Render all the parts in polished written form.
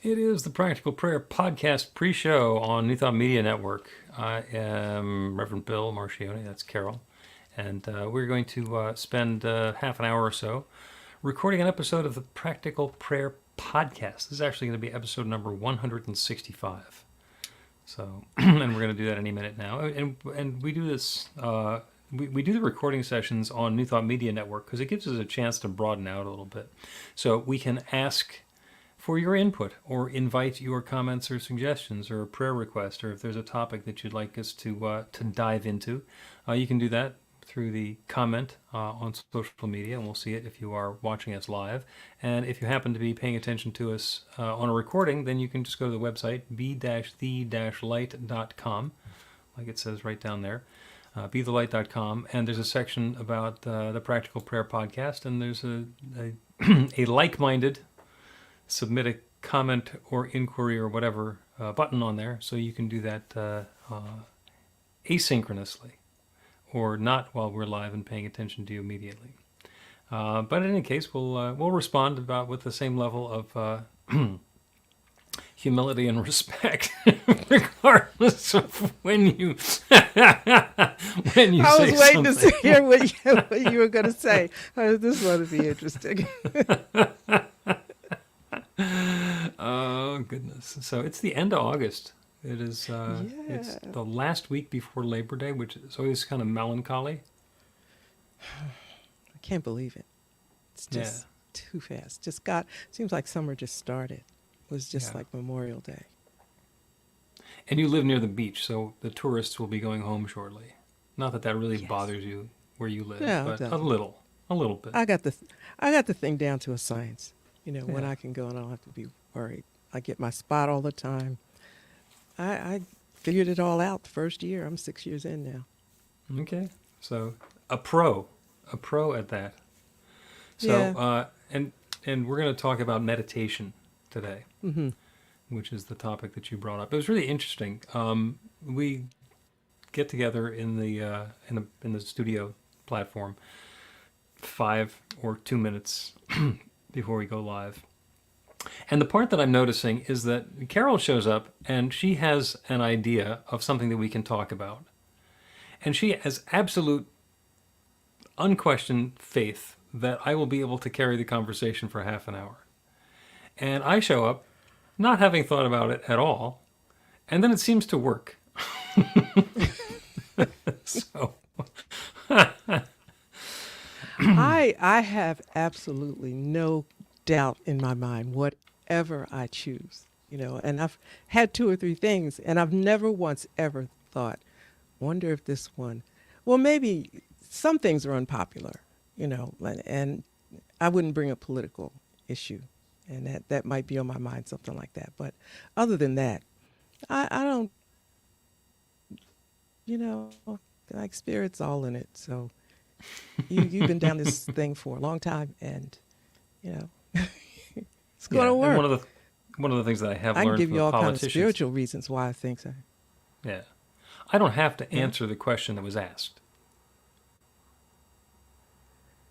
It is the Practical Prayer Podcast pre-show on New Thought Media Network. I am Reverend Bill Marchiony, that's Carol, and we're going to spend half an hour or so recording an episode of the Practical Prayer Podcast. This is actually going to be episode number 165. So, and we're going to do that any minute now. And we do this, we do the recording sessions on New Thought Media Network because it gives us a chance to broaden out a little bit. So we can ask for your input or invite your comments or suggestions or a prayer request, or if there's a topic that you'd like us to dive into, you can do that through the comment on social media, and we'll see it if you are watching us live. And if you happen to be paying attention to us on a recording, then you can just go to the website be-the-light.com, like it says right down there, bethelight.com, and there's a section about the Practical Prayer Podcast, and there's a like-minded submit a comment or inquiry or whatever button on there, so you can do that asynchronously or not while we're live and paying attention to you immediately. But in any case, we'll respond about with the same level of humility and respect, regardless of when you when you. I say was waiting something. to hear what you were going to say. This ought to be interesting. Oh, goodness. So it's the end of August. It is, it's the last week before Labor Day, which is always kind of melancholy. I can't believe it. It's just too fast. Seems like summer just started. It was just like Memorial Day. And you live near the beach, so the tourists will be going home shortly. Not that that really bothers you where you live, No, but it a little bit. I got the thing down to a science. When I can go and I don't have to be worried. I get my spot all the time. I figured it all out the first year. I'm 6 years in now. Okay. So a pro at that. So, and we're going to talk about meditation today, which is the topic that you brought up. It was really interesting. We get together in the studio platform 5 or 2 minutes before we go live. And the part that I'm noticing is that Carol shows up and she has an idea of something that we can talk about. And she has absolute, unquestioned faith that I will be able to carry the conversation for half an hour. And I show up not having thought about it at all, and then it seems to work. So I have absolutely no doubt in my mind, whatever I choose, and I've had 2 or 3 things, and I've never once ever thought, wonder if this one, well, maybe some things are unpopular, and I wouldn't bring a political issue, and that might be on my mind, something like that. But other than that, I don't, like spirit's all in it. So you've been down this thing for a long time, and it's going to work. And one of the things that I have I can learned give from you the all kinds of politicians. spiritual reasons why I think so. Yeah, I don't have to answer the question that was asked.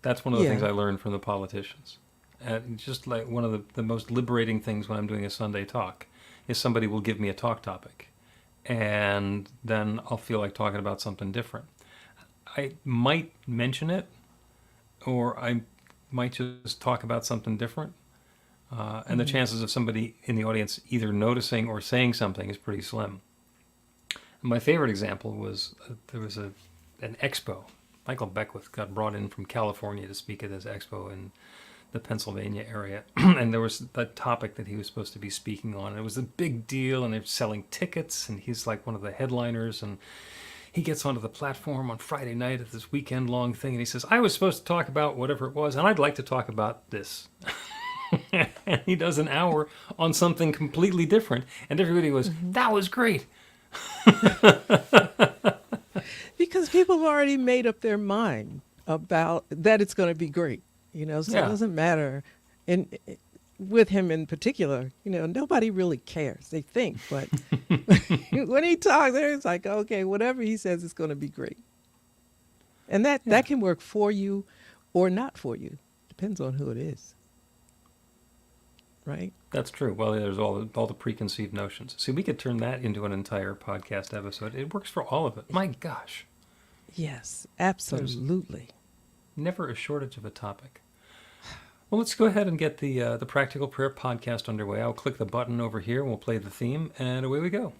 That's one of the things I learned from the politicians. And just like one of the most liberating things when I'm doing a Sunday talk is somebody will give me a talk topic, and then I'll feel like talking about something different. I might mention it, or I might just talk about something different. And the chances of somebody in the audience either noticing or saying something is pretty slim. My favorite example was there was an expo. Michael Beckwith got brought in from California to speak at this expo in the Pennsylvania area. And there was that topic that he was supposed to be speaking on. And it was a big deal, and they're selling tickets, and he's like one of the headliners. And he gets onto the platform on Friday night at this weekend-long thing, and he says, I was supposed to talk about whatever it was, and I'd like to talk about this. And he does an hour on something completely different, and everybody goes, that was great. Because people have already made up their mind about that it's going to be great, so it doesn't matter. And with him in particular, nobody really cares. They think, but when he talks, it's like, okay, whatever he says is going to be great. And that can work for you or not for you. Depends on who it is. right? That's true. Well, there's all the preconceived notions. See, we could turn that into an entire podcast episode. It works for all of it. My gosh, Yes, there's absolutely. never a shortage of a topic. Well, let's go ahead and get the Practical Prayer podcast underway. I'll click the button over here, and we'll play the theme, and away we go.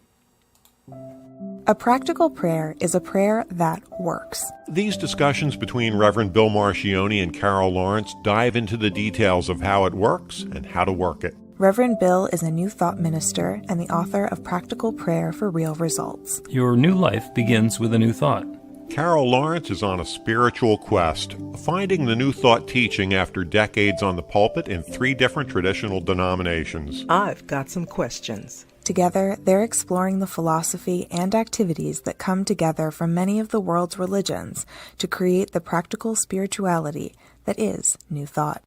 A practical prayer is a prayer that works. These discussions between Reverend Bill Marchiony and Carol Lawrence dive into the details of how it works and how to work it. Reverend Bill is a New Thought minister and the author of Practical Prayer for Real Results. Your new life begins with a new thought. Carol Lawrence is on a spiritual quest, finding the New Thought teaching after decades on the pulpit in 3 different traditional denominations. I've got some questions. Together, they're exploring the philosophy and activities that come together from many of the world's religions to create the practical spirituality that is New Thought.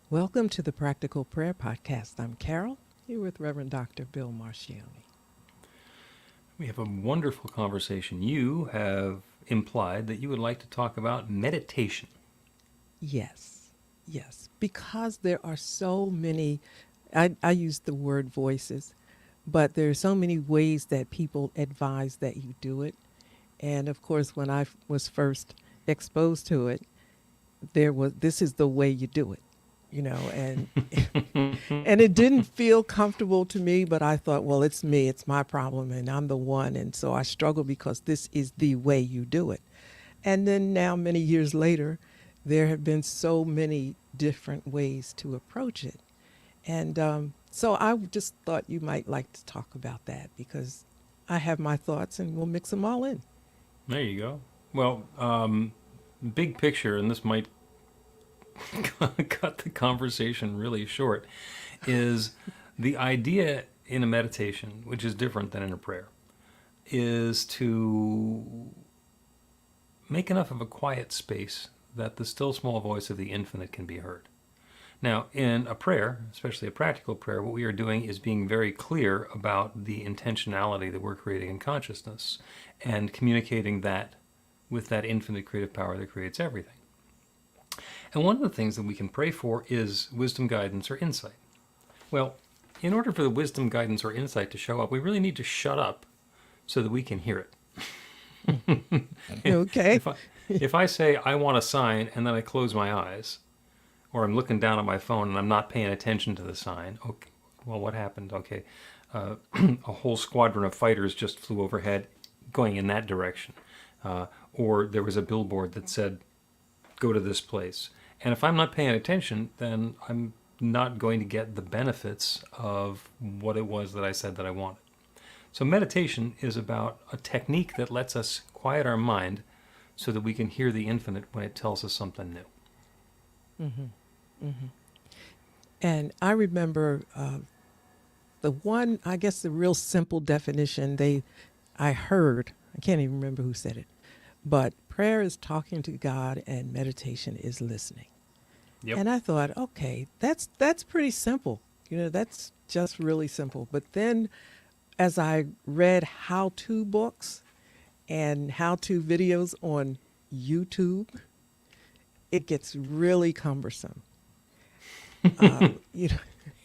Welcome to the Practical Prayer Podcast. I'm Carol, here with Reverend Dr. Bill Marchiony. We have a wonderful conversation. You have implied that you would like to talk about meditation. Yes, because there are so many, I use the word voices, but there are so many ways that people advise that you do it. And of course, when I was first exposed to it, this is the way you do it. And and it didn't feel comfortable to me, but I thought, well, it's me, it's my problem, and I'm the one. And so I struggle because this is the way you do it. And then now, many years later, there have been so many different ways to approach it. And so I just thought you might like to talk about that because I have my thoughts and we'll mix them all in. There you go. Well, big picture, and this might cut the conversation really short, is the idea in a meditation, which is different than in a prayer, is to make enough of a quiet space that the still small voice of the infinite can be heard. Now, in a prayer, especially a practical prayer, what we are doing is being very clear about the intentionality that we're creating in consciousness and communicating that with that infinite creative power that creates everything. And one of the things that we can pray for is wisdom, guidance, or insight. Well, in order for the wisdom, guidance, or insight to show up, we really need to shut up so that we can hear it. Okay. If I say, I want a sign, and then I close my eyes, or I'm looking down at my phone and I'm not paying attention to the sign, okay, well, what happened? Okay, a whole squadron of fighters just flew overhead going in that direction. Or there was a billboard that said, go to this place. And if I'm not paying attention, then I'm not going to get the benefits of what it was that I said that I wanted. So meditation is about a technique that lets us quiet our mind so that we can hear the infinite when it tells us something new. Mm-hmm. Mm-hmm. And I remember the real simple definition I heard, I can't even remember who said it, but prayer is talking to God and meditation is listening. Yep. And I thought, okay, that's pretty simple. That's just really simple. But then as I read how-to books and how-to videos on YouTube, it gets really cumbersome. It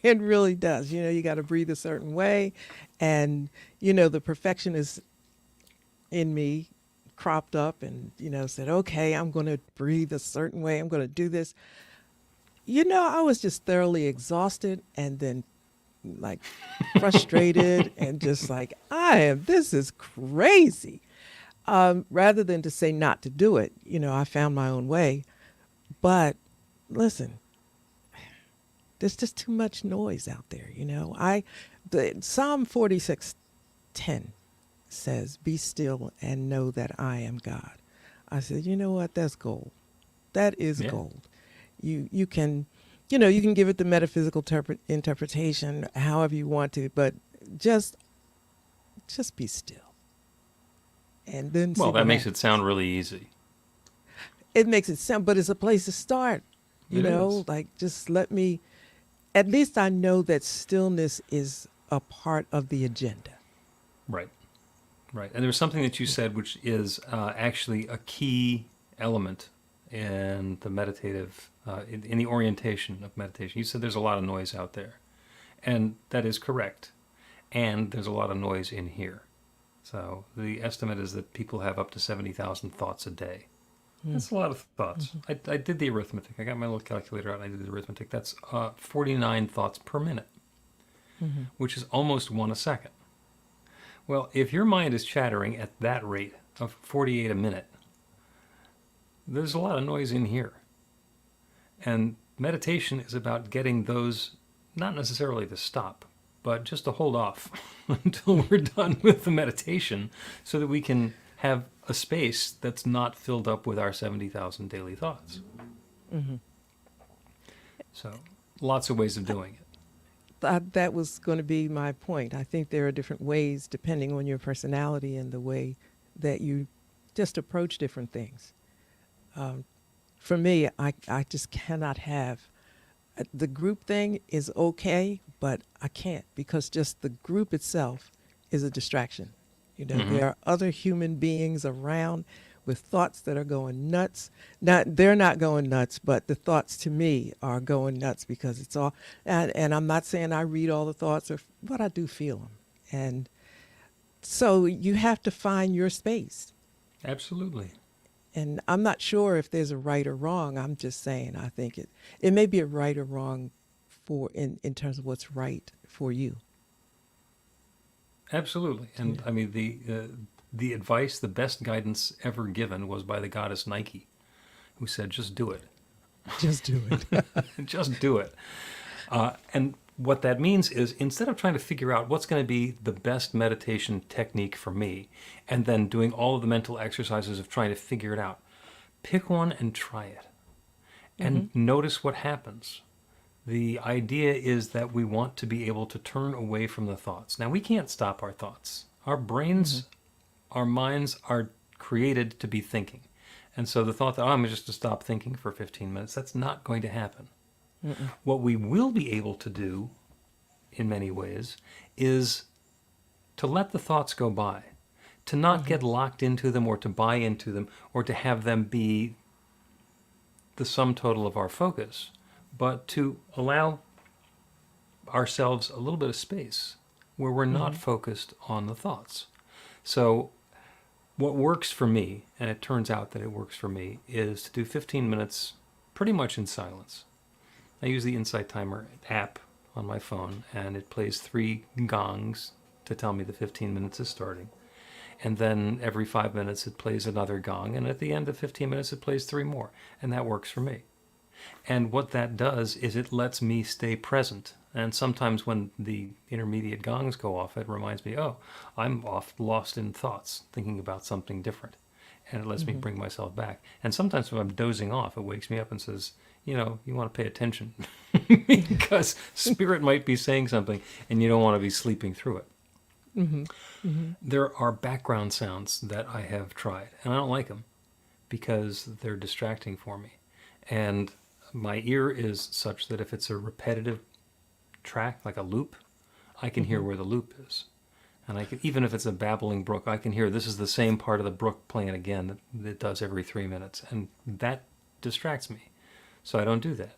really does. You got to breathe a certain way. And, the perfectionist in me cropped up and, said, okay, I'm going to breathe a certain way. I'm going to do this. I was just thoroughly exhausted and then like frustrated and just like, this is crazy. Rather than to say not to do it, I found my own way. But listen, there's just too much noise out there. Psalm 46:10 says, be still and know that I am God. I said, you know what? That's gold. That is gold. You can give it the metaphysical interpretation however you want to, but just be still and then see Well, that what makes happens. it sound really easy. It makes it sound, but it's a place to start. It is. Like just let me. At least I know that stillness is a part of the agenda. Right. Right. And there's something that you said which is actually a key element in the meditative, in the orientation of meditation. You said there's a lot of noise out there. And that is correct. And there's a lot of noise in here. So the estimate is that people have up to 70,000 thoughts a day. That's a lot of thoughts. I did the arithmetic. I got my little calculator out and I did the arithmetic. That's 49 thoughts per minute, which is almost one a second. Well, if your mind is chattering at that rate of 48 a minute, there's a lot of noise in here. And meditation is about getting those, not necessarily to stop, but just to hold off until we're done with the meditation so that we can have a space that's not filled up with our 70,000 daily thoughts. So, lots of ways of doing it. That was going to be my point. I think there are different ways depending on your personality and the way that you just approach different things. For me, I just cannot have the group thing is okay, but I can't because just the group itself is a distraction. There are other human beings around with thoughts that are going nuts. They're not going nuts, but the thoughts to me are going nuts because it's all, and I'm not saying I read all the thoughts, but I do feel them. And so you have to find your space. Absolutely. And I'm not sure if there's a right or wrong. I'm just saying I think it may be a right or wrong in terms of what's right for you. Absolutely. And I mean, the advice, the best guidance ever given was by the goddess Nike, who said, just do it. Just do it. Just do it. And what that means is instead of trying to figure out what's going to be the best meditation technique for me, and then doing all of the mental exercises of trying to figure it out, pick one and try it. And notice what happens. The idea is that we want to be able to turn away from the thoughts. Now, we can't stop our thoughts. Our brains, our minds are created to be thinking. And so the thought that, I'm just to stop thinking for 15 minutes, that's not going to happen. What we will be able to do, in many ways, is to let the thoughts go by, to not get locked into them or to buy into them or to have them be the sum total of our focus, but to allow ourselves a little bit of space where we're not focused on the thoughts. So what works for me, and it turns out that it works for me, is to do 15 minutes pretty much in silence. I use the Insight Timer app on my phone, and it plays 3 gongs to tell me the 15 minutes is starting. And then every 5 minutes it plays another gong, and at the end of 15 minutes it plays 3 more, and that works for me. And what that does is it lets me stay present. And sometimes when the intermediate gongs go off, it reminds me, oh, I'm lost in thoughts, thinking about something different. And it lets me bring myself back. And sometimes when I'm dozing off, it wakes me up and says, you want to pay attention because spirit might be saying something and you don't want to be sleeping through it. There are background sounds that I have tried, and I don't like them because they're distracting for me. And my ear is such that if it's a repetitive track, like a loop, I can hear where the loop is. And I can, even if it's a babbling brook, I can hear this is the same part of the brook playing again that it does every 3 minutes. And that distracts me. So I don't do that.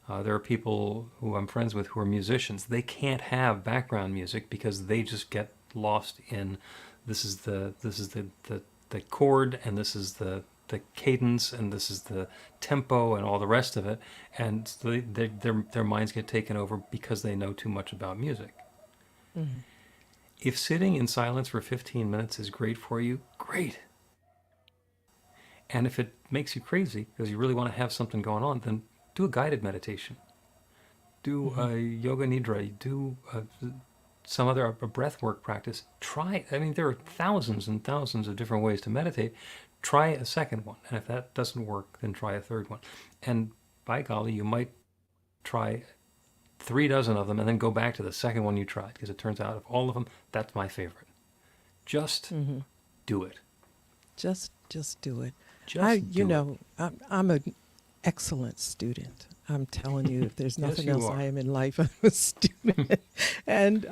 There are people who I'm friends with who are musicians. They can't have background music because they just get lost in this is the chord, and this is the cadence, and this is the tempo, and all the rest of it, and so their minds get taken over because they know too much about music. If sitting in silence for 15 minutes is great for you, great. And if it makes you crazy because you really want to have something going on, then do a guided meditation. Do a yoga nidra. Do some other a breath work practice. Try. I mean, there are thousands and thousands of different ways to meditate. Try a second one, and if that doesn't work, then try a third one. And by golly, you might try 3 dozen of them and then go back to the second one you tried, because it turns out of all of them, that's my favorite. Just do it. Just do it. Just You do it. know, I'm an excellent student. I'm telling you, if there's Yes, nothing you else are. I am in life, I'm a student. And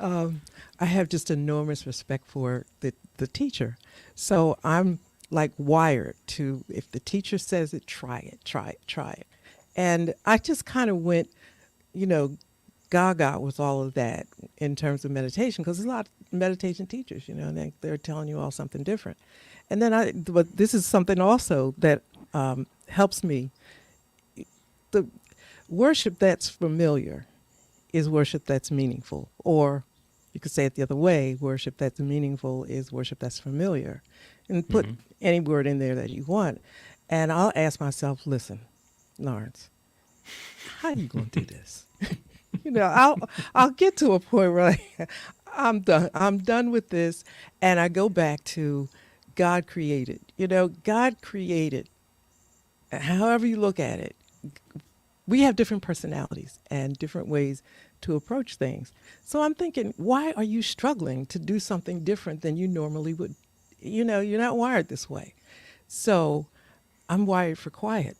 I have just enormous respect for the teacher. So I'm like wired to, if the teacher says it, try it, try it, try it. And I just kind of went, you know, gaga with all of that in terms of meditation, because there's a lot of meditation teachers, you know, and they're telling you all something different. And then but this is something also that helps me. The worship that's familiar is worship that's meaningful. Or you could say it the other way, worship that's meaningful is worship that's familiar. And put any word in there that you want. And I'll ask myself, listen, Lawrence, how you going to do this? You know, I'll get to a point where I'm done. I'm done with this, and I go back to God created. You know, God created. However you look at it, we have different personalities and different ways to approach things. So I'm thinking, why are you struggling to do something different than you normally would? You know, you're not wired this way. So I'm wired for quiet.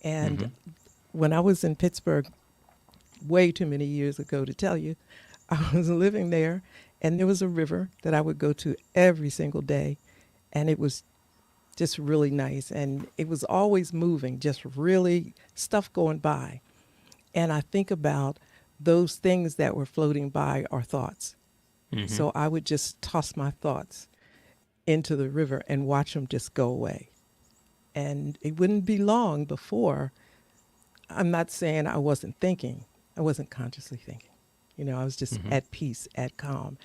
And when I was in Pittsburgh way too many years ago to tell you, I was living there, and there was a river that I would go to every single day, and it was just really nice, and it was always moving, just really stuff going by. And I think about those things that were floating by are thoughts. So I would just toss my thoughts into the river and watch them just go away. And it wouldn't be long before, I'm not saying I wasn't thinking, I wasn't consciously thinking. You know, I was just at peace, at calm,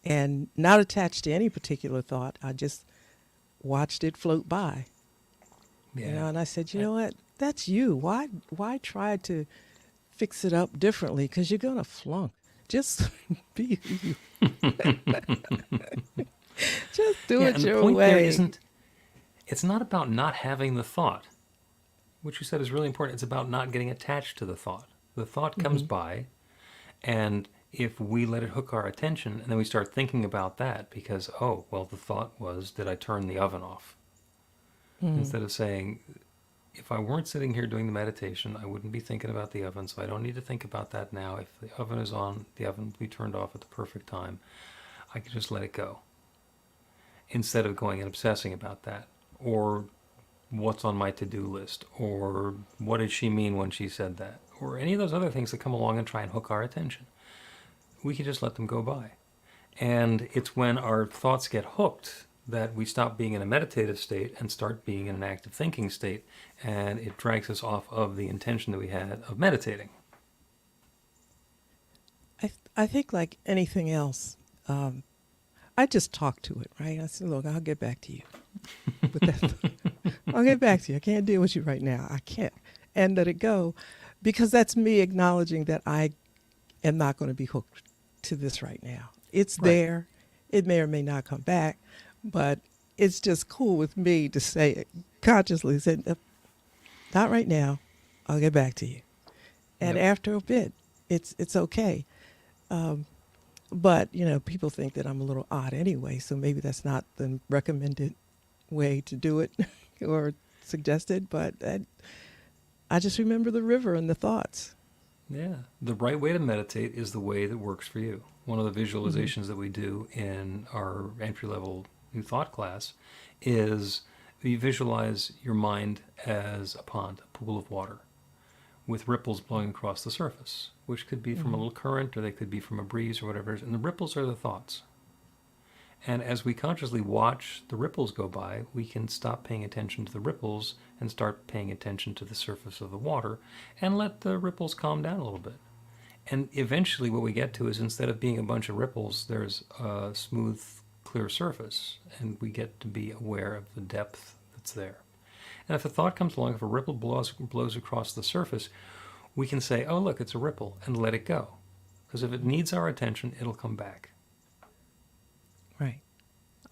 and not attached to any particular thought. I just watched it float by. Yeah. You know, and I said, you know what? That's you. Why try to fix it up differently? Because you're gonna flunk. Just be you. Just do it and your the point there way. isn't. It's not about not having the thought, which you said is really important. It's about not getting attached to the thought. The thought comes by, and if we let it hook our attention, and then we start thinking about that because, oh, well, the thought was, did I turn the oven off? Instead of saying, if I weren't sitting here doing the meditation, I wouldn't be thinking about the oven, so I don't need to think about that now. If the oven is on, the oven will be turned off at the perfect time. I can just let it go. Instead of going and obsessing about that, or what's on my to-do list, or what did she mean when she said that, or any of those other things that come along and try and hook our attention. We can just let them go by. And it's when our thoughts get hooked that we stop being in a meditative state and start being in an active thinking state, and it drags us off of the intention that we had of meditating. I think like anything else, I just talk to it, right? I said, look, I'll get back to you. But I'll get back to you. I can't deal with you right now. I can't. And let it go, because that's me acknowledging that I am not going to be hooked to this right now. It's Right. there. It may or may not come back, but it's just cool with me to say it consciously, say, not right now. I'll get back to you. And Yep. after a bit, it's okay. But, you know, people think that I'm a little odd anyway, so maybe that's not the recommended way to do it or suggested, but I just remember the river and the thoughts. Yeah. The right way to meditate is the way that works for you. One of the visualizations that we do in our entry-level New Thought class is you visualize your mind as a pond, a pool of water, with ripples blowing across the surface, which could be from a little current, or they could be from a breeze or whatever it is. And the ripples are the thoughts. And as we consciously watch the ripples go by, we can stop paying attention to the ripples and start paying attention to the surface of the water and let the ripples calm down a little bit. And eventually what we get to is, instead of being a bunch of ripples, there's a smooth, clear surface, and we get to be aware of the depth that's there. And if a thought comes along, if a ripple blows across the surface, we can say, oh, look, it's a ripple, and let it go. Because if it needs our attention, it'll come back. Right.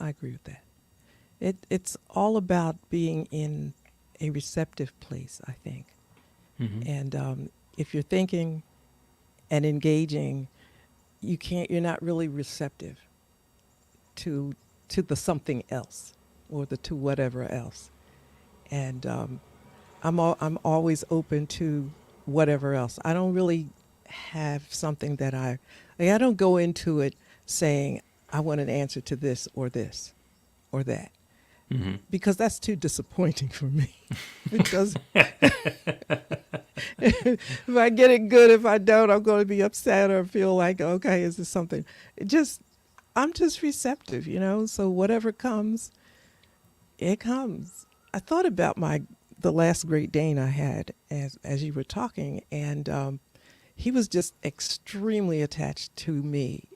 I agree with that. It's all about being in a receptive place, I think. And if you're thinking and engaging, you're not really receptive to the something else. or the to whatever else. And I'm always open to whatever else. I don't really have something that I don't go into it saying I want an answer to this or that, Hmm. because that's too disappointing for me. Because if I get it good, if I don't, I'm going to be upset or feel like, okay, is this something? I'm just receptive, So whatever comes, it comes. I thought about the last Great Dane I had as you were talking, and he was just extremely attached to me.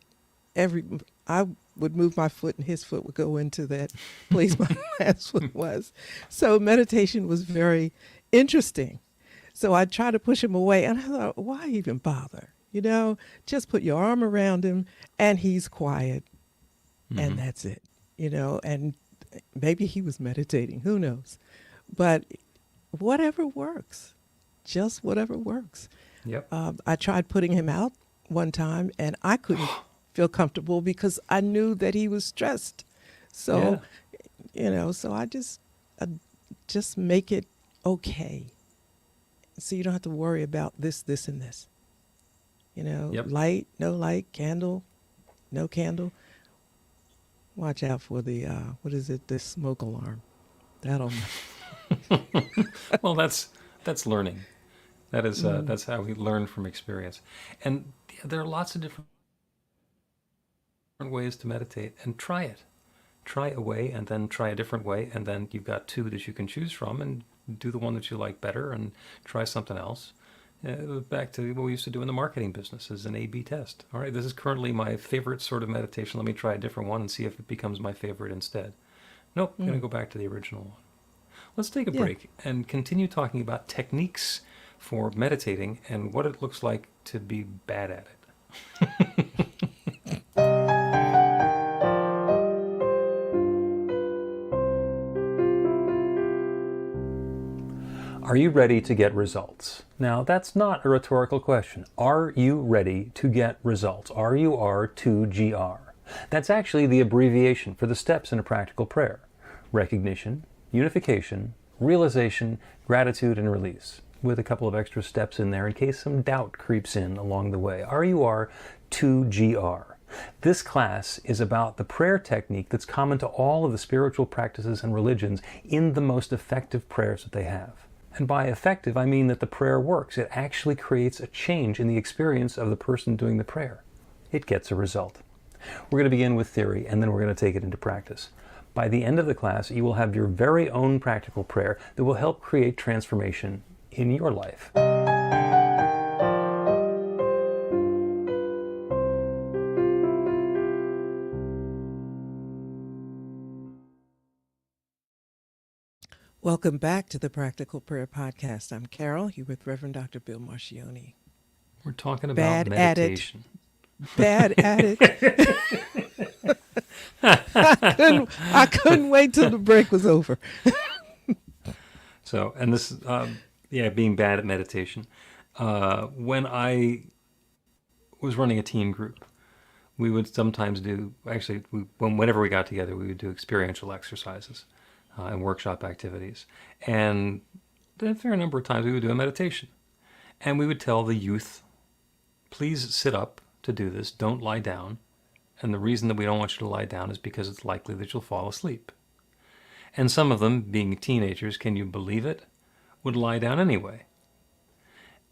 I would move my foot and his foot would go into that place my last foot was. So meditation was very interesting. So I tried to push him away, and I thought, why even bother? Just put your arm around him, and he's quiet, and that's it. And maybe he was meditating. Who knows? But whatever works, just whatever works. Yep. I tried putting him out one time, and I couldn't feel comfortable because I knew that he was stressed. So, so I just make it okay. So you don't have to worry about this, and this. Yep. Light, no light, candle, no candle. Watch out for the, the smoke alarm. That'll... Well, that's learning. That is that's how we learn from experience. And there are lots of different ways to meditate, and try it. Try a way and then try a different way, and then you've got two that you can choose from, and do the one that you like better and try something else. Back to what we used to do in the marketing business as an A/B test. All right, this is currently my favorite sort of meditation. Let me try a different one and see if it becomes my favorite instead. Nope, I'm going to go back to the original one. Let's take a break and continue talking about techniques for meditating and what it looks like to be bad at it. Are you ready to get results? Now, that's not a rhetorical question. Are you ready to get results? RUR2GR. That's actually the abbreviation for the steps in a practical prayer. Recognition, unification, realization, gratitude, and release, with a couple of extra steps in there in case some doubt creeps in along the way. RUR2GR. This class is about the prayer technique that's common to all of the spiritual practices and religions in the most effective prayers that they have. And by effective, I mean that the prayer works. It actually creates a change in the experience of the person doing the prayer. It gets a result. We're going to begin with theory, and then we're going to take it into practice. By the end of the class, you will have your very own practical prayer that will help create transformation in your life. Welcome back to the Practical Prayer Podcast. I'm Carol, here with Reverend Dr. Bill Marchiony. We're talking about Bad meditation. Bad at it. I couldn't wait till the break was over. So, and this, being bad at meditation. When I was running a teen group, we would sometimes do, whenever we got together, we would do experiential exercises and workshop activities. And a fair number of times we would do a meditation. And we would tell the youth, please sit up to do this, don't lie down. And the reason that we don't want you to lie down is because it's likely that you'll fall asleep. And some of them, being teenagers, can you believe it, would lie down anyway.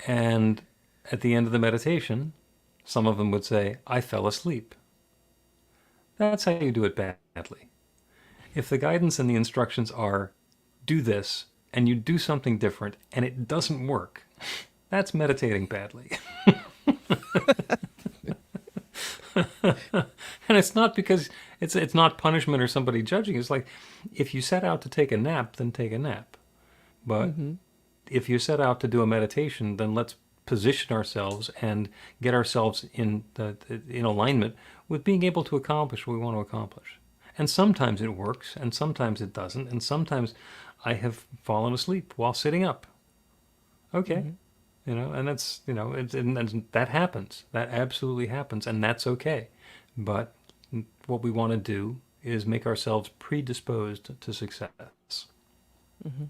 And at the end of the meditation, some of them would say, I fell asleep. That's how you do it badly. If the guidance and the instructions are, do this, and you do something different, and it doesn't work, that's meditating badly. And it's not because it's not punishment or somebody judging. It's like, if you set out to take a nap, then take a nap. But if you set out to do a meditation, then let's position ourselves and get ourselves in alignment with being able to accomplish what we want to accomplish. And sometimes it works, and sometimes it doesn't, and sometimes I have fallen asleep while sitting up. Okay. And that's, and that happens. That absolutely happens, and that's okay. But what we want to do is make ourselves predisposed to success. Hmm.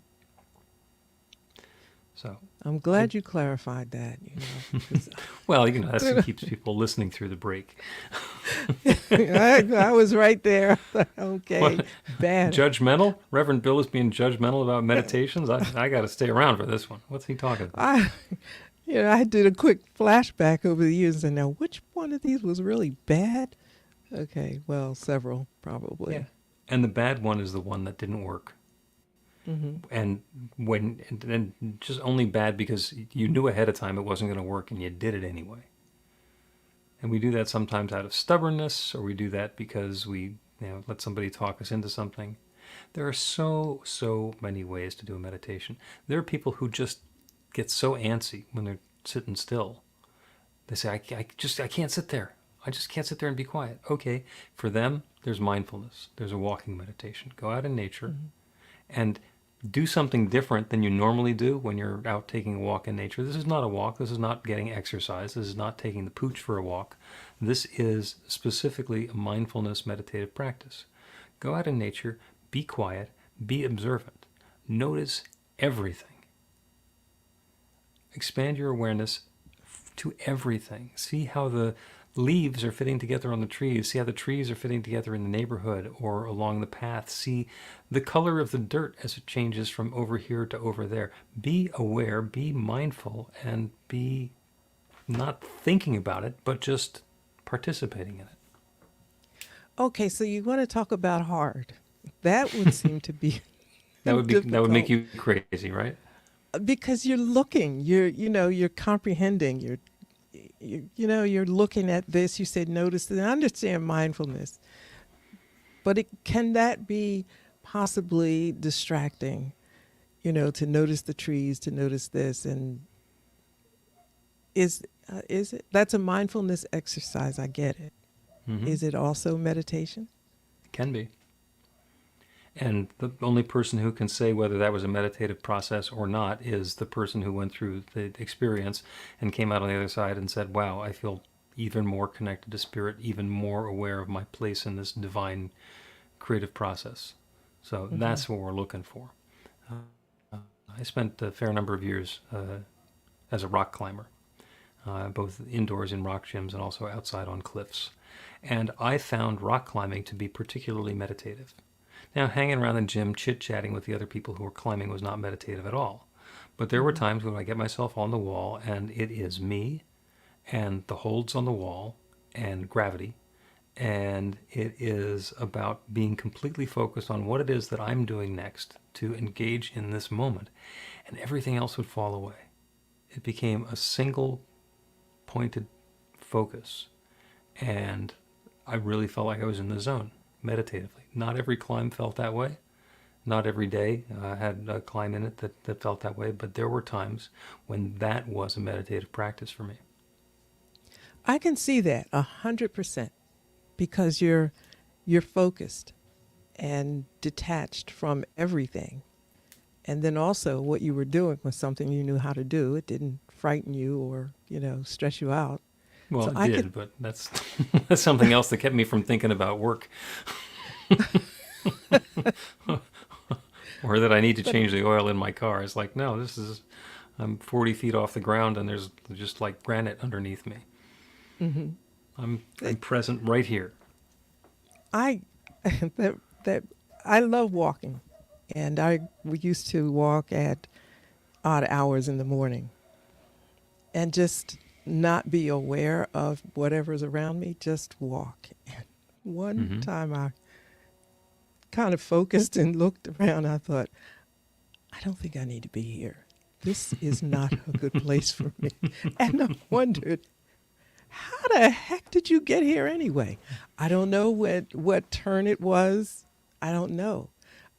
So, I'm glad you clarified that. Because well, that's what keeps people listening through the break. I was right there. Okay, What? bad. Judgmental? Reverend Bill is being judgmental about meditations? I got to stay around for this one. What's he talking about? I did a quick flashback over the years, and now which one of these was really bad? Okay, well, several probably. Yeah. And the bad one is the one that didn't work. Hmm. And just only bad because you knew ahead of time it wasn't going to work and you did it anyway. And we do that sometimes out of stubbornness, or we do that because we let somebody talk us into something. There are so many ways to do a meditation. There are people who just get so antsy when they're sitting still. They say, I can't sit there. I just can't sit there and be quiet. Okay, for them, there's mindfulness. There's a walking meditation. Go out in nature and do something different than you normally do when you're out taking a walk in nature. This is not a walk. This is not getting exercise. This is not taking the pooch for a walk. This is specifically a mindfulness meditative practice. Go out in nature, be quiet, be observant. Notice everything. Expand your awareness to everything. See how the leaves are fitting together on the trees. See how the trees are fitting together in the neighborhood or along the path. See the color of the dirt as it changes from over here to over there. Be aware, be mindful, and be not thinking about it, but just participating in it. Okay, so you want to talk about hard. That would seem to be That would difficult. make you crazy, right? Because you're looking, you're comprehending, you're looking at this. You said notice, and I understand mindfulness, but can that be possibly distracting? To notice the trees, to notice this, and is it? That's a mindfulness exercise. I get it. Mm-hmm. Is it also meditation? It can be. And the only person who can say whether that was a meditative process or not is the person who went through the experience and came out on the other side and said, wow, I feel even more connected to spirit, even more aware of my place in this divine creative process. So that's what we're looking for. I spent a fair number of years as a rock climber, both indoors in rock gyms and also outside on cliffs. And I found rock climbing to be particularly meditative. Now, hanging around the gym, chit-chatting with the other people who were climbing was not meditative at all. But there were times when I get myself on the wall, and it is me, and the holds on the wall, and gravity, and it is about being completely focused on what it is that I'm doing next to engage in this moment, and everything else would fall away. It became a single pointed focus, and I really felt like I was in the zone, meditatively. Not every climb felt that way. Not every day had a climb in it that felt that way, but there were times when that was a meditative practice for me. I can see that 100%, because you're focused and detached from everything. And then also what you were doing was something you knew how to do. It didn't frighten you or, stress you out. Well, So it did, but that's that's something else that kept me from thinking about work. Or that I need to change the oil in my car. It's like, no, I'm 40 feet off the ground and there's just like granite underneath me. Mm-hmm. I'm present right here. I love walking, and we used to walk at odd hours in the morning, and just not be aware of whatever's around me. Just walk. And one time I kind of focused and looked around. I thought, I don't think I need to be here. This is not a good place for me. And I wondered, how the heck did you get here anyway? I don't know what turn it was. I don't know.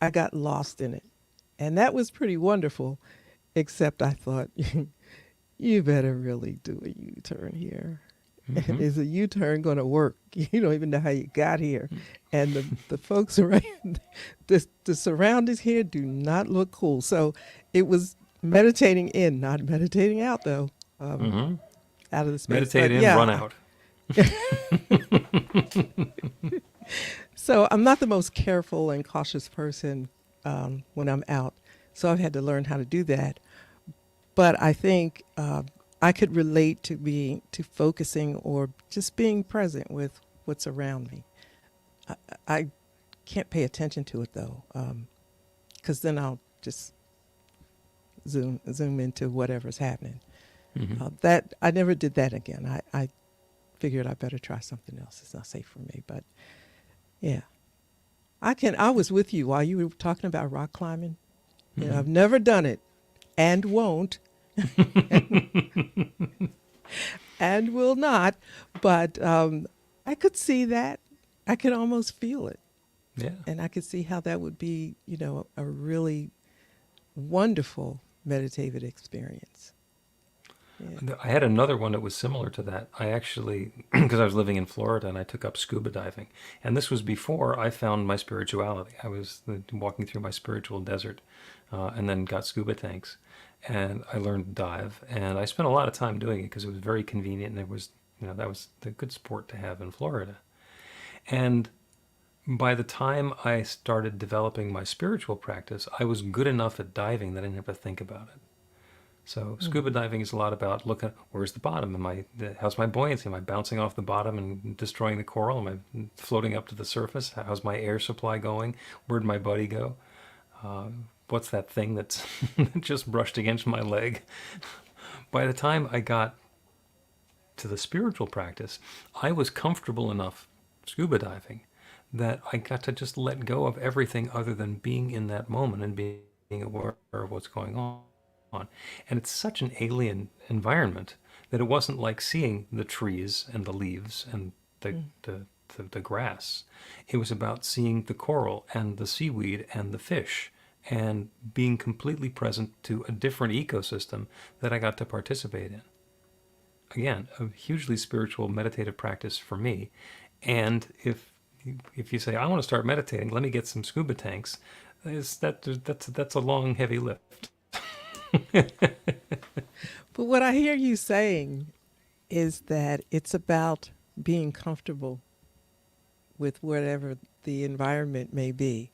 I got lost in it. And that was pretty wonderful, except I thought, you better really do a U-turn here. Mm-hmm. And is a U-turn going to work? You don't even know how you got here. And the folks around, the surroundings here do not look cool. So it was meditating in, not meditating out, though. Out of the space. Meditate in, yeah. run out. So I'm not the most careful and cautious person when I'm out. So I've had to learn how to do that. But I think I could relate to focusing or just being present with what's around me. I can't pay attention to it though, because then I'll just zoom into whatever's happening. That I never did that again. I figured I better try something else. It's not safe for me, but yeah, I was with you while you were talking about rock climbing. You know, I've never done it and won't and will not, but I could see that. I could almost feel it. Yeah. And I could see how that would be, a really wonderful meditative experience. Yeah. I had another one that was similar to that. I actually, because I was living in Florida and I took up scuba diving. And this was before I found my spirituality. I was walking through my spiritual desert and then got scuba tanks. And I learned to dive. And I spent a lot of time doing it because it was very convenient. And it was, that was the good sport to have in Florida. And by the time I started developing my spiritual practice, I was good enough at diving that I didn't have to think about it. So scuba diving is a lot about looking, where's the bottom? How's my buoyancy? Am I bouncing off the bottom and destroying the coral? Am I floating up to the surface? How's my air supply going? Where'd my buddy go? What's that thing that's just brushed against my leg? By the time I got to the spiritual practice, I was comfortable enough scuba diving that I got to just let go of everything other than being in that moment and being aware of what's going on. And it's such an alien environment that it wasn't like seeing the trees and the leaves and the grass. It was about seeing the coral and the seaweed and the fish and being completely present to a different ecosystem that I got to participate in. Again, a hugely spiritual meditative practice for me. And if you say, I want to start meditating, let me get some scuba tanks, that's a long, heavy lift. But what I hear you saying is that it's about being comfortable with whatever the environment may be.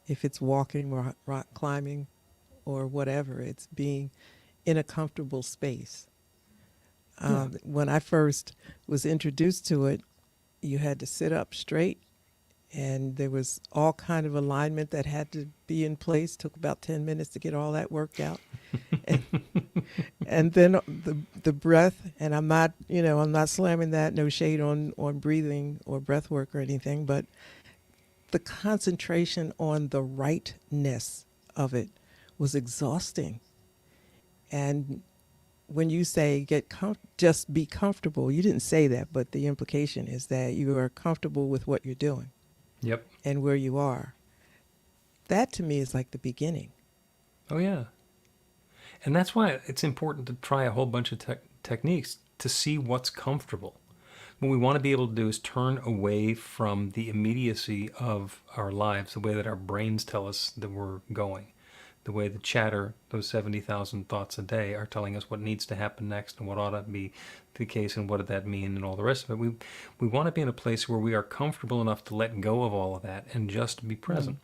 If it's walking, rock climbing, or whatever, it's being in a comfortable space. When I first was introduced to it, you had to sit up straight, and there was all kind of alignment that had to be in place. Took about 10 minutes to get all that worked out. And then the breath, and I'm not slamming that, no shade on breathing or breath work or anything, but the concentration on the rightness of it was exhausting. And when you say just be comfortable, you didn't say that, but the implication is that you are comfortable with what you're doing. Yep. And where you are. That to me is like the beginning. Oh, yeah. And that's why it's important to try a whole bunch of techniques to see what's comfortable. What we want to be able to do is turn away from the immediacy of our lives, the way that our brains tell us that we're going, the way the chatter, those 70,000 thoughts a day, are telling us what needs to happen next and what ought to be the case and what did that mean and all the rest of it. We want to be in a place where we are comfortable enough to let go of all of that and just be present.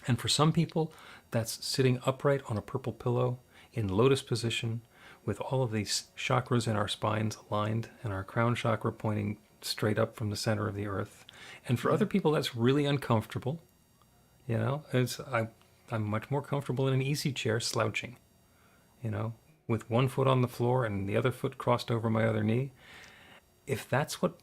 And for some people, that's sitting upright on a purple pillow in lotus position with all of these chakras in our spines aligned and our crown chakra pointing straight up from the center of the earth. And for other people, that's really uncomfortable. I'm much more comfortable in an easy chair slouching, with one foot on the floor and the other foot crossed over my other knee. If that's what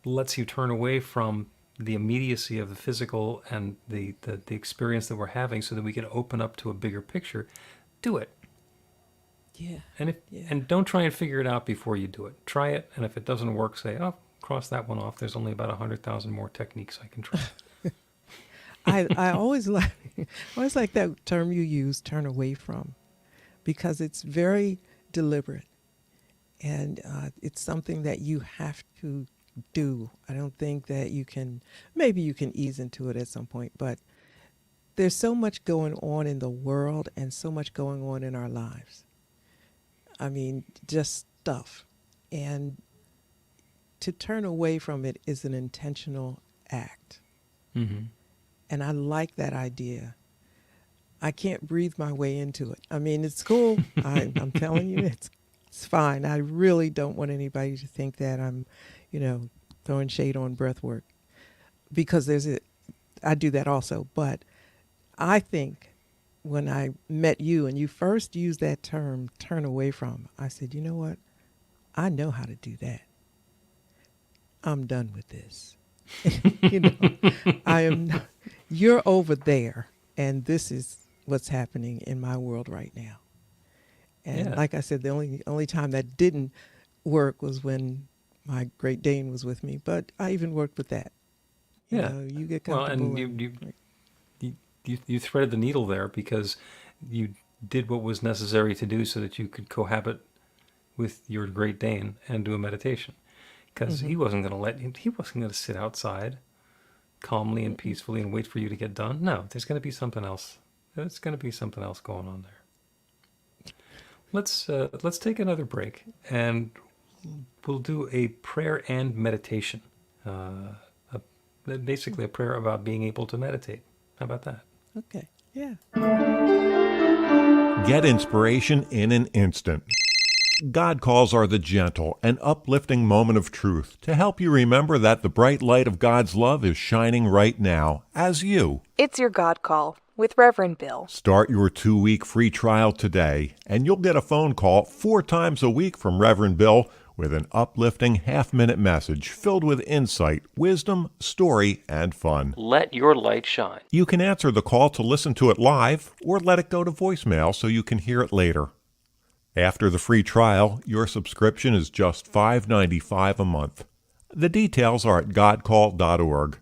lets you turn away from the immediacy of the physical and the experience that we're having so that we can open up to a bigger picture, do it. Yeah. And don't try and figure it out before you do it. Try it, and if it doesn't work, say, oh, cross that one off. There's only about 100,000 more techniques I can try. I always like that term you use, turn away from, because it's very deliberate, and it's something that you have to do. I don't think that maybe you can ease into it at some point, but there's so much going on in the world and so much going on in our lives. I mean, just stuff. And to turn away from it is an intentional act. And I like that idea. I can't breathe my way into it. I mean, it's cool. I'm telling you, it's fine. I really don't want anybody to think that I'm, throwing shade on breath work, because I do that also. But I think when I met you and you first used that term, turn away from, I said, you know what? I know how to do that. I'm done with this. I am not, you're over there, and this is what's happening in my world right now. And like I said, the only time that didn't work was when my Great Dane was with me, but I even worked with that. You get comfortable. Well, and you threaded the needle there because you did what was necessary to do so that you could cohabit with your Great Dane and do a meditation. Because he wasn't going to sit outside calmly and peacefully and wait for you to get done. No, there's going to be something else. There's going to be something else going on there. Let's take another break, and we'll do a prayer and meditation. Basically a prayer about being able to meditate. How about that? Okay. Yeah. Get inspiration in an instant. God calls are the gentle and uplifting moment of truth to help you remember that the bright light of God's love is shining right now as you. It's your God Call with Reverend Bill. Start your 2-week free trial today, and you'll get a phone call 4 times a week from Reverend Bill with an uplifting half-minute message filled with insight, wisdom, story, and fun. Let your light shine. You can answer the call to listen to it live or let it go to voicemail so you can hear it later. After the free trial, your subscription is just $5.95 a month. The details are at godcall.org.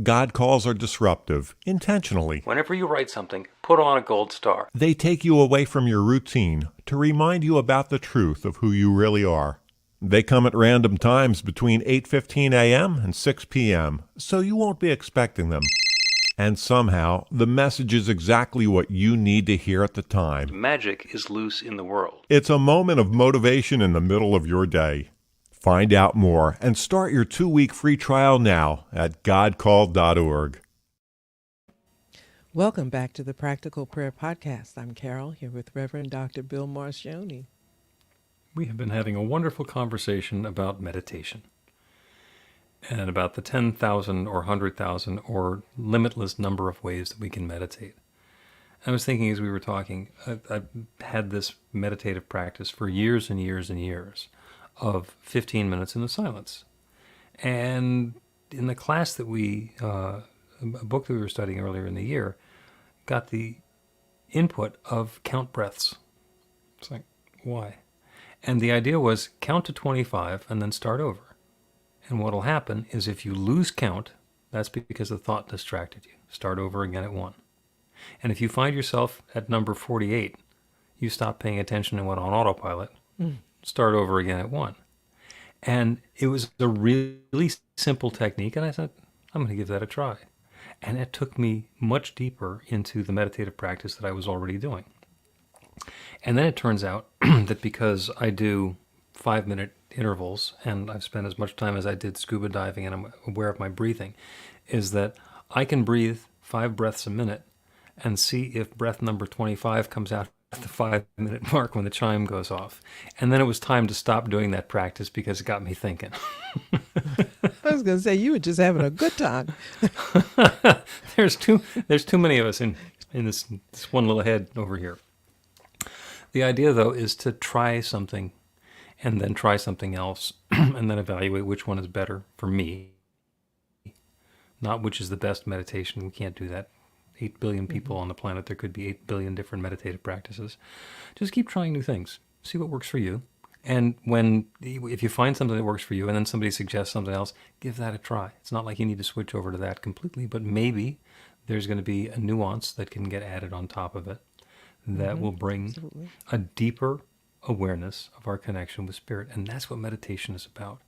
God calls are disruptive, intentionally. Whenever you write something, put on a gold star. They take you away from your routine to remind you about the truth of who you really are. They come at random times between 8:15 a.m. and 6 p.m., so you won't be expecting them. And somehow, the message is exactly what you need to hear at the time. Magic is loose in the world. It's a moment of motivation in the middle of your day. Find out more and start your 2-week free trial now at godcall.org. Welcome back to the Practical Prayer Podcast. I'm Carol, here with Reverend Dr. Bill Marchiony. We have been having a wonderful conversation about meditation and about the 10,000 or 100,000 or limitless number of ways that we can meditate. I was thinking as we were talking, I've had this meditative practice for years and years and years of 15 minutes in the silence. And in the class that a book that we were studying earlier in the year, got the input of count breaths. It's like, why? And the idea was count to 25 and then start over. And what will happen is if you lose count, that's because the thought distracted you. Start over again at 1. And if you find yourself at number 48, you stop paying attention and went on autopilot. Start over again at 1. And it was a really simple technique, and I said, I'm going to give that a try. And it took me much deeper into the meditative practice that I was already doing. And then it turns out that because I do 5-minute intervals, and I've spent as much time as I did scuba diving, and I'm aware of my breathing, is that I can breathe 5 breaths a minute and see if breath number 25 comes out at the 5-minute mark when the chime goes off. And then it was time to stop doing that practice because it got me thinking. I was going to say, you were just having a good time. There's too many of us in this one little head over here. The idea, though, is to try something and then try something else and then evaluate which one is better for me. Not which is the best meditation. We can't do that. 8 billion people on the planet. There could be 8 billion different meditative practices. Just keep trying new things. See what works for you. And if you find something that works for you and then somebody suggests something else, give that a try. It's not like you need to switch over to that completely, but maybe there's going to be a nuance that can get added on top of it that will bring a deeper awareness of our connection with Spirit. And that's what meditation is about.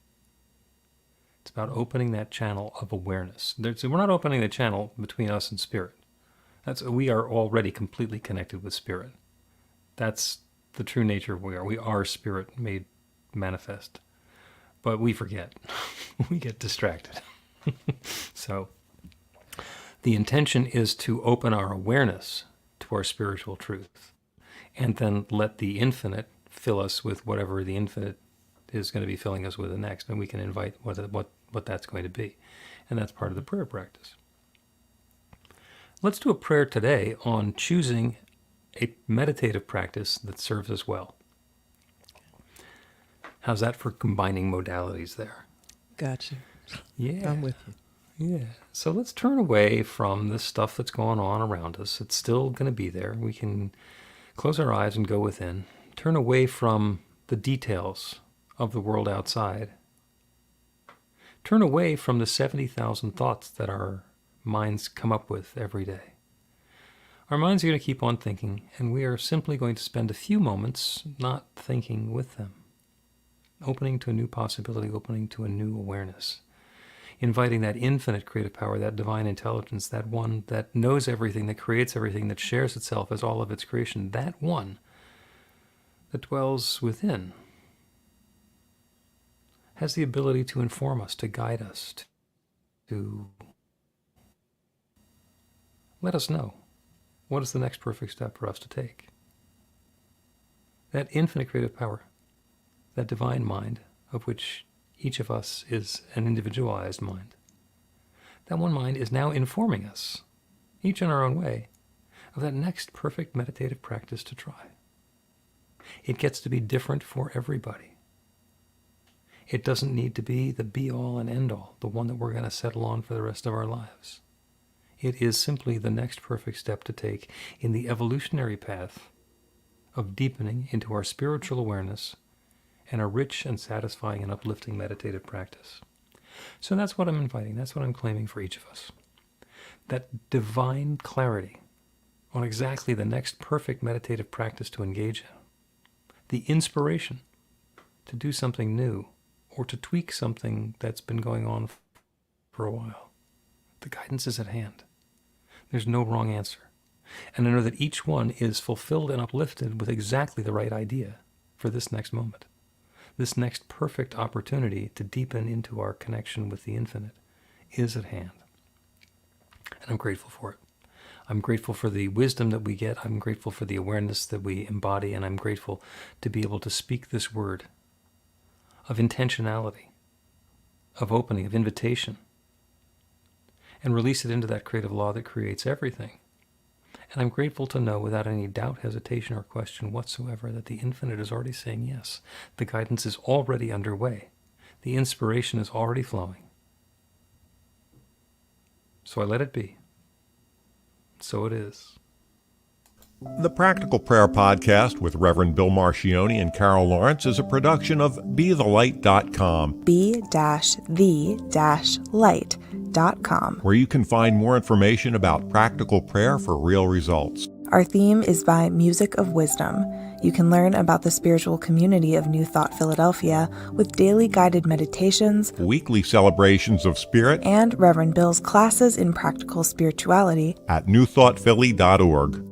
It's about opening that channel of awareness. We're not opening the channel between us and Spirit. We are already completely connected with Spirit. That's the true nature of who we are. We are Spirit made manifest. But we forget. We get distracted. So The intention is to open our awareness to our spiritual truth, and then let the infinite fill us with whatever the infinite is going to be filling us with next, and we can invite what that's going to be. And that's part of the prayer practice. Let's do a prayer today on choosing a meditative practice that serves us well. How's that for combining modalities there? Gotcha. Yeah. I'm with you. Yeah. So let's turn away from the stuff that's going on around us. It's still going to be there. We can close our eyes and go within. Turn away from the details of the world outside. Turn away from the 70,000 thoughts that our minds come up with every day. Our minds are going to keep on thinking, and we are simply going to spend a few moments not thinking with them. Opening to a new possibility, opening to a new awareness. Inviting that infinite creative power, that divine intelligence, that one that knows everything, that creates everything, that shares itself as all of its creation, that one that dwells within, has the ability to inform us, to guide us, to let us know what is the next perfect step for us to take. That infinite creative power, that divine mind, of which each of us is an individualized mind. That one mind is now informing us, each in our own way, of that next perfect meditative practice to try. It gets to be different for everybody. It doesn't need to be the be-all and end-all, the one that we're going to settle on for the rest of our lives. It is simply the next perfect step to take in the evolutionary path of deepening into our spiritual awareness and a rich and satisfying and uplifting meditative practice. So that's what I'm inviting. That's what I'm claiming for each of us. That divine clarity on exactly the next perfect meditative practice to engage in. The inspiration to do something new or to tweak something that's been going on for a while. The guidance is at hand. There's no wrong answer. And I know that each one is fulfilled and uplifted with exactly the right idea for this next moment. This next perfect opportunity to deepen into our connection with the infinite is at hand. And I'm grateful for it. I'm grateful for the wisdom that we get. I'm grateful for the awareness that we embody. And I'm grateful to be able to speak this word of intentionality, of opening, of invitation, and release it into that creative law that creates everything. And I'm grateful to know without any doubt, hesitation, or question whatsoever that the infinite is already saying yes. The guidance is already underway. The inspiration is already flowing. So I let it be. So it is. The Practical Prayer Podcast with Reverend Bill Marchiony and Carol Lawrence is a production of BeTheLight.com. be-the-light.com. Where you can find more information about practical prayer for real results. Our theme is by Music of Wisdom. You can learn about the spiritual community of New Thought Philadelphia with daily guided meditations, Weekly celebrations of spirit, and Reverend Bill's classes in practical spirituality at newthoughtphilly.org.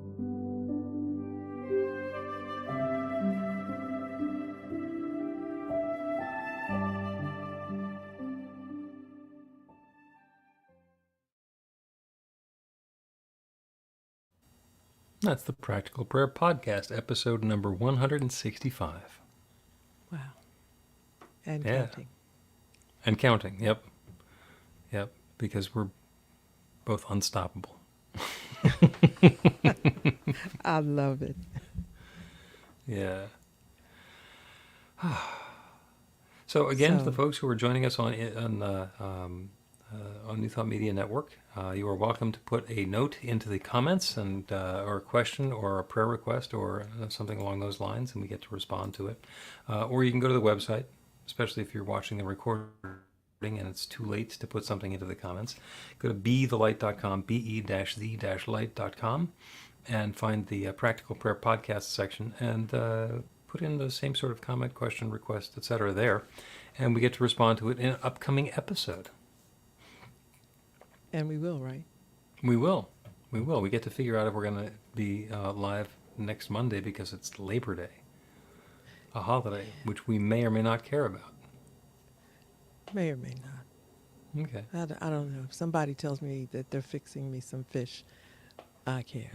That's the Practical Prayer Podcast, episode number 165. Wow. And Yeah. counting. And counting, yep. Yep, because we're both unstoppable. I love it. Yeah. So again, to the folks who are joining us on New Thought Media Network, you are welcome to put a note into the comments and or a question or a prayer request or something along those lines, and we get to respond to it. Or you can go to the website, especially if you're watching the recording and it's too late to put something into the comments. Go to BeTheLight.com, be-the-light.com, and find the Practical Prayer Podcast section and put in the same sort of comment, question, request, etc. there, and we get to respond to it in an upcoming episode. And we will, right? We will. We will. We get to figure out if we're going to be live next Monday because it's Labor Day, a holiday which we may or may not care about. May or may not. Okay. I don't know. If somebody tells me that they're fixing me some fish, I care.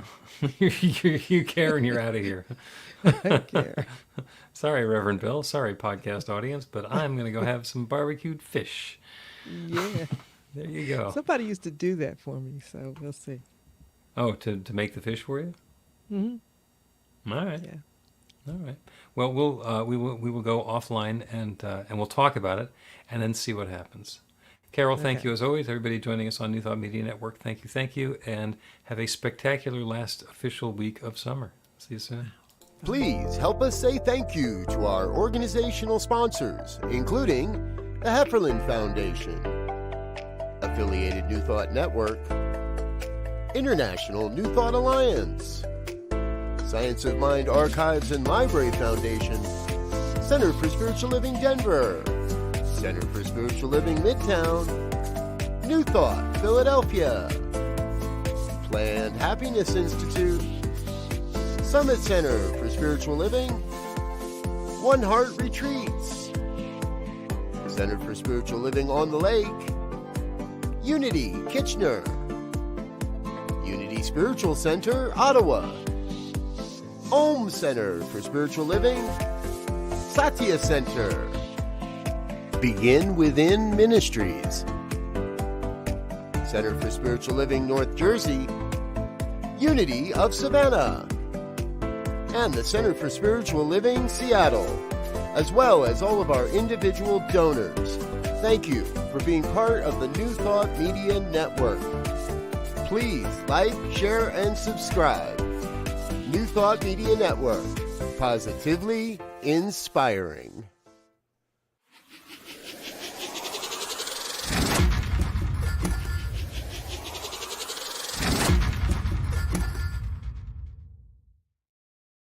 you care and you're out of here. I care. Sorry, Reverend Bill. Sorry, podcast audience, but I'm going to go have some barbecued fish. Yeah. There you go. Somebody used to do that for me, so we'll see. Oh, to make the fish for you? Mm-hmm. All right. Yeah. All right. Well, we will go offline and we'll talk about it and then see what happens. Carol, thank Okay. you as always. Everybody joining us on New Thought Media Network, thank you, and have a spectacular last official week of summer. See you soon. Please help us say thank you to our organizational sponsors, including the Hefferland Foundation, Affiliated New Thought Network, International New Thought Alliance, Science of Mind Archives and Library Foundation, Center for Spiritual Living Denver, Center for Spiritual Living Midtown, New Thought Philadelphia, Planned Happiness Institute, Summit Center for Spiritual Living, One Heart Retreats, Center for Spiritual Living on the Lake, Unity Kitchener, Unity Spiritual Center, Ottawa, Om Center for Spiritual Living, Satya Center, Begin Within Ministries, Center for Spiritual Living North Jersey, Unity of Savannah, and the Center for Spiritual Living Seattle, as well as all of our individual donors. Thank you for being part of the New Thought Media Network. Please like, share, and subscribe. New Thought Media Network, positively inspiring.